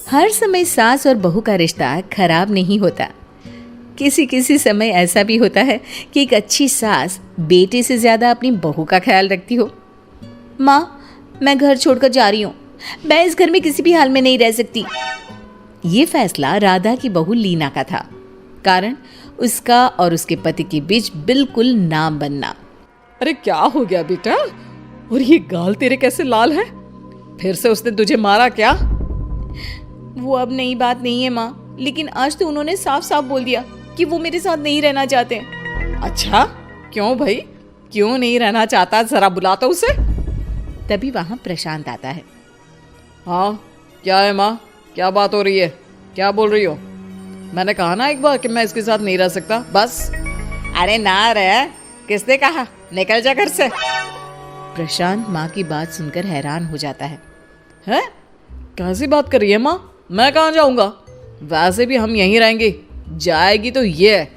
हर समय सास और बहू का रिश्ता खराब नहीं होता। किसी किसी समय ऐसा भी होता है कि एक अच्छी सास बेटे से ज़्यादा अपनी बहू का ख्याल रखती हो। माँ, मैं घर छोड़कर जा रही हूँ, मैं इस घर में किसी भी हाल में नहीं रह सकती। ये फैसला राधा की बहू लीना का था। कारण उसका और उसके पति के बीच बिल्कुल ना बनना। अरे क्या हो गया बेटा? और ये गाल तेरे कैसे लाल है? फिर से उसने तुझे मारा क्या? वो अब नई बात नहीं है माँ, लेकिन आज तो उन्होंने साफ साफ बोल दिया कि वो मेरे साथ नहीं रहना चाहते। अच्छा, क्यों भाई? क्यों नहीं रहना चाहता? जरा बुला तो उसे। तभी वहां प्रशांत आता है। हाँ, क्या है माँ? क्या बात हो रही है? क्या बोल रही हो? मैंने कहा ना एक बार कि मैं इसके साथ नहीं रह सकता, बस। अरे ना रे, किसने कहा? निकल जा घर से। प्रशांत माँ की बात सुनकर हैरान हो जाता है। हैं? कैसी बात कर रही है माँ? मैं कहाँ जाऊंगा? वैसे भी हम यहीं रहेंगे, जाएगी तो ये।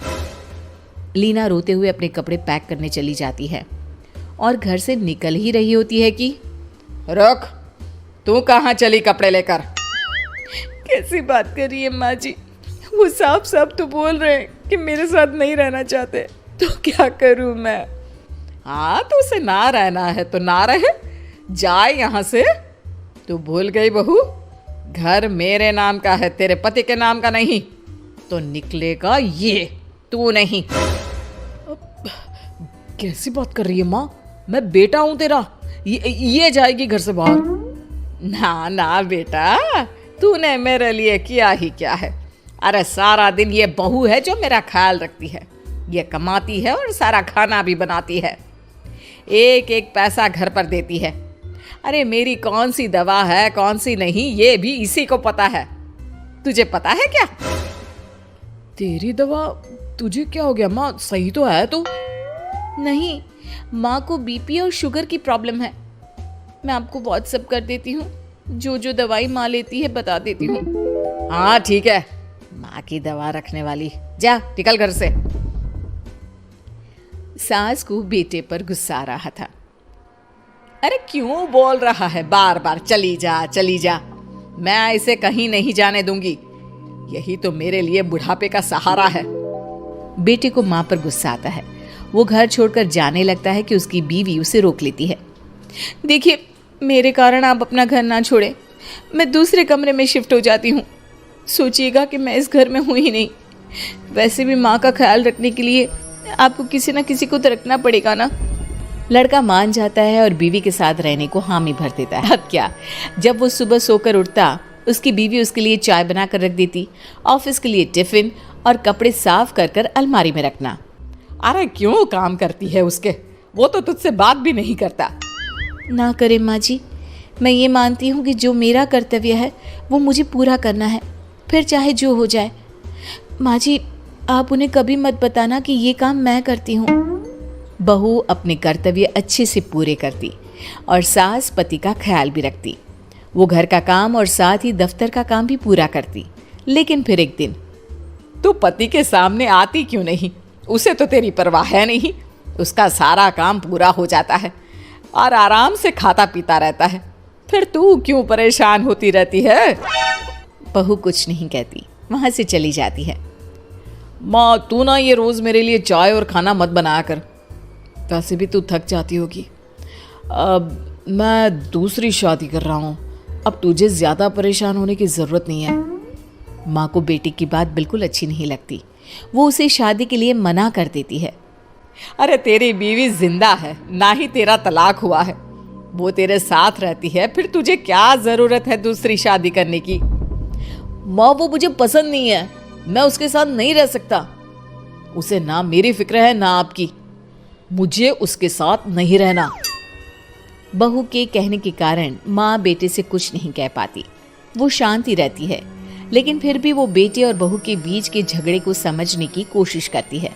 लीना रोते हुए अपने कपड़े पैक करने चली जाती है और घर से निकल ही रही होती है कि रुक, तू कहाँ चली कपड़े लेकर? कैसी बात कर रही है माँ जी? वो साफ साफ तो बोल रहे हैं कि मेरे साथ नहीं रहना चाहते, तो क्या करूं मैं? हाँ, तो उसे ना रहना है तो ना रहे, जाए यहाँ से। तू भूल गई बहू, घर मेरे नाम का है, तेरे पति के नाम का नहीं। तो निकलेगा ये, तू नहीं। कैसी बात कर रही है माँ? मैं बेटा हूं तेरा, ये जाएगी घर से बाहर। ना ना बेटा, तूने मेरे लिए किया ही क्या है? अरे सारा दिन ये बहू है जो मेरा ख्याल रखती है, ये कमाती है और सारा खाना भी बनाती है, एक एक पैसा घर पर देती है। अरे मेरी कौन सी दवा है कौन सी नहीं, ये भी इसी को पता है। तुझे पता है क्या? तेरी दवा? तुझे क्या हो गया माँ? सही तो है तू? नहीं, माँ को बीपी और शुगर की प्रॉब्लम है। मैं आपको व्हाट्सएप कर देती हूँ, जो जो दवाई माँ लेती है बता देती हूँ। हाँ ठीक है, माँ की दवा रखने वाली, जा निकल घर से। सास को बेटे पर गुस्सा आ रहा था। अरे क्यों बोल रहा है बार बार चली जा चली जा? मैं इसे कहीं नहीं जाने दूंगी, यही तो मेरे लिए बुढ़ापे का सहारा है। बेटे को माँ पर गुस्सा आता है। वो घर छोड़कर जाने लगता है कि उसकी बीवी उसे रोक लेती है। देखिए, मेरे कारण आप अपना घर ना छोड़े, मैं दूसरे कमरे में शिफ्ट हो जाती हूँ। सोचिएगा कि मैं इस घर में हूँ ही नहीं। वैसे भी माँ का ख्याल रखने के लिए आपको किसी ना किसी को तो रखना पड़ेगा ना। लड़का मान जाता है और बीवी के साथ रहने को हामी भर देता है। अब क्या, जब वो सुबह सोकर उठता, उसकी बीवी उसके लिए चाय बना कर रख देती, ऑफिस के लिए टिफिन और कपड़े साफ कर कर अलमारी में रखना। अरे क्यों काम करती है उसके? वो तो तुझसे बात भी नहीं करता। ना करे माँ जी, मैं ये मानती हूँ कि जो मेरा कर्तव्य है वो मुझे पूरा करना है, फिर चाहे जो हो जाए। माँ जी, आप उन्हें कभी मत बताना कि ये काम मैं करती हूँ। बहू अपने कर्तव्य अच्छे से पूरे करती और सास पति का ख्याल भी रखती। वो घर का काम और साथ ही दफ्तर का काम भी पूरा करती। लेकिन फिर एक दिन, तू पति के सामने आती क्यों नहीं? उसे तो तेरी परवाह है नहीं, उसका सारा काम पूरा हो जाता है और आराम से खाता पीता रहता है, फिर तू क्यों परेशान होती रहती है? बहू कुछ नहीं कहती, वहां से चली जाती है। माँ, तू ना ये रोज मेरे लिए चाय और खाना मत बनाया कर, वैसे भी तू थक जाती होगी। अब मैं दूसरी शादी कर रहा हूँ, अब तुझे ज्यादा परेशान होने की जरूरत नहीं है। माँ को बेटी की बात बिल्कुल अच्छी नहीं लगती। वो उसे शादी के लिए मना कर देती है। अरे तेरी बीवी जिंदा है, ना ही तेरा तलाक हुआ है, वो तेरे साथ रहती है, फिर तुझे क्या जरूरत है दूसरी शादी करने की? माँ, वो मुझे पसंद नहीं है, मैं उसके साथ नहीं रह सकता। उसे ना मेरी फिक्र है ना आपकी, मुझे उसके साथ नहीं रहना। बहू के कहने के कारण माँ बेटे से कुछ नहीं कह पाती। वो शांति रहती है, लेकिन फिर भी वो बेटे और बहू के बीच के झगड़े को समझने की कोशिश करती है।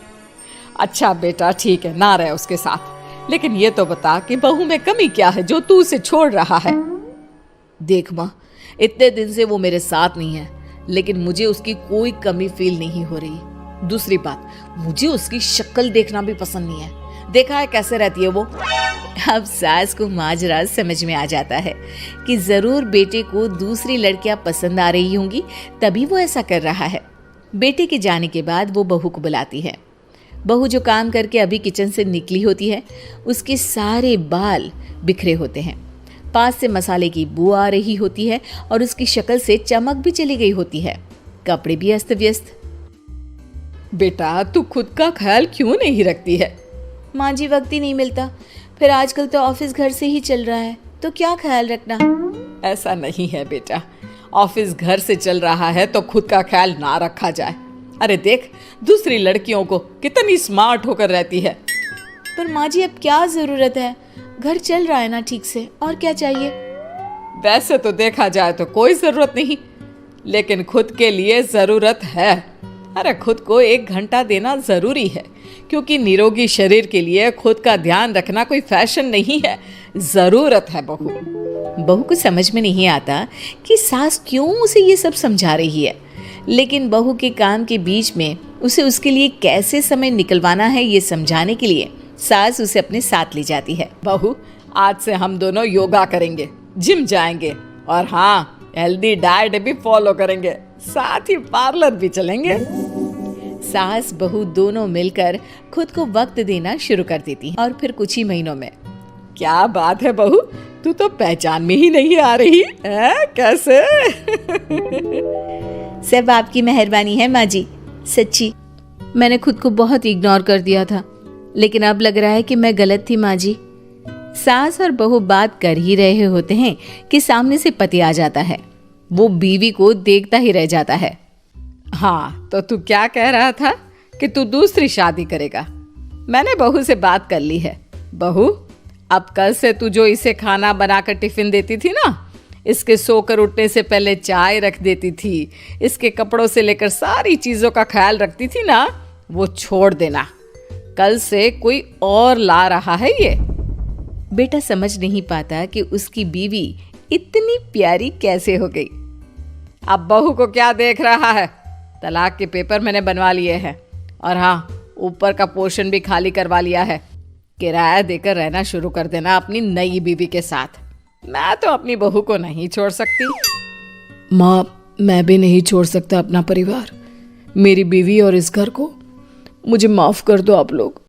अच्छा बेटा, ठीक है, ना रहे उसके साथ, लेकिन ये तो बता कि बहू में कमी क्या है जो तू उसे छोड़ रहा है? देख माँ, इतने दिन से वो मेरे साथ नहीं है, लेकिन मुझे उसकी कोई कमी फील नहीं हो रही। दूसरी बात, मुझे उसकी शक्ल देखना भी पसंद नहीं है। देखा है कैसे रहती है वो। अब सास को माजरा समझ में आ जाता है कि जरूर बेटे को दूसरी लड़कियां पसंद आ रही होंगी, तभी वो ऐसा कर रहा है। बेटे के जाने के बाद वो बहू को बुलाती है। बहू जो काम करके अभी किचन से निकली होती है, उसके सारे बाल बिखरे होते हैं, पास से मसाले की बू आ रही होती है और उसकी शक्ल से चमक भी चली गई होती है, कपड़े भी अस्त व्यस्त। बेटा तू खुद का ख्याल क्यों नहीं रखती है? माँ जी वक्त ही नहीं मिलता, फिर आजकल तो ऑफिस घर से ही चल रहा है, तो क्या ख्याल रखना। ऐसा नहीं है बेटा, ऑफिस घर से चल रहा है तो खुद का ख्याल ना रखा जाए। अरे देख दूसरी लड़कियों को कितनी स्मार्ट होकर रहती है। पर माँ जी अब क्या जरूरत है, घर चल रहा है ना ठीक से, और क्या चाहिए। वैसे तो देखा जाए तो कोई जरूरत नहीं, लेकिन खुद के लिए जरूरत है। अरे खुद को 1 घंटा देना जरूरी है, क्योंकि निरोगी शरीर के लिए खुद का ध्यान रखना कोई फैशन नहीं है, जरूरत है। बहू को समझ में नहीं आता कि सास क्यों उसे ये सब समझा रही है, लेकिन बहू के काम के बीच में उसे उसके लिए कैसे समय निकलवाना है ये समझाने के लिए सास उसे अपने साथ ले जाती है। बहू आज से हम दोनों योगा करेंगे, जिम जाएंगे और हाँ हेल्दी डाइट भी फॉलो करेंगे, साथ ही पार्लर भी चलेंगे। सास बहू दोनों मिलकर खुद को वक्त देना शुरू कर देती हैं और फिर कुछ ही महीनों में। क्या बात है बहू, तू तो पहचान में ही नहीं आ रही है, कैसे? सब आपकी मेहरबानी है माँ जी, सच्ची मैंने खुद को बहुत इग्नोर कर दिया था, लेकिन अब लग रहा है कि मैं गलत थी माँ जी। सास और बहू बात कर ही रहे होते हैं कि सामने से पति आ जाता है। वो बीवी को देखता ही रह जाता है। हाँ तो तू क्या कह रहा था कि तू दूसरी शादी करेगा? मैंने बहू से बात कर ली है। बहू अब कल से तू जो इसे खाना बनाकर टिफिन देती थी ना, इसके सोकर उठने से पहले चाय रख देती थी, इसके कपड़ों से लेकर सारी चीजों का ख्याल रखती थी ना, वो छोड़ देना। कल से कोई और ला रहा है ये। बेटा समझ नहीं पाता कि उसकी बीवी इतनी प्यारी कैसे हो गई। अब बहू को क्या देख रहा है? तलाक के पेपर मैंने बनवा लिए हैं और हाँ ऊपर का पोर्शन भी खाली करवा लिया है। किराया देकर रहना शुरू कर देना अपनी नई बीवी के साथ। मैं तो अपनी बहू को नहीं छोड़ सकती। माँ मैं भी नहीं छोड़ सकता अपना परिवार, मेरी बीवी और इस घर को। मुझे माफ कर दो आप लोग।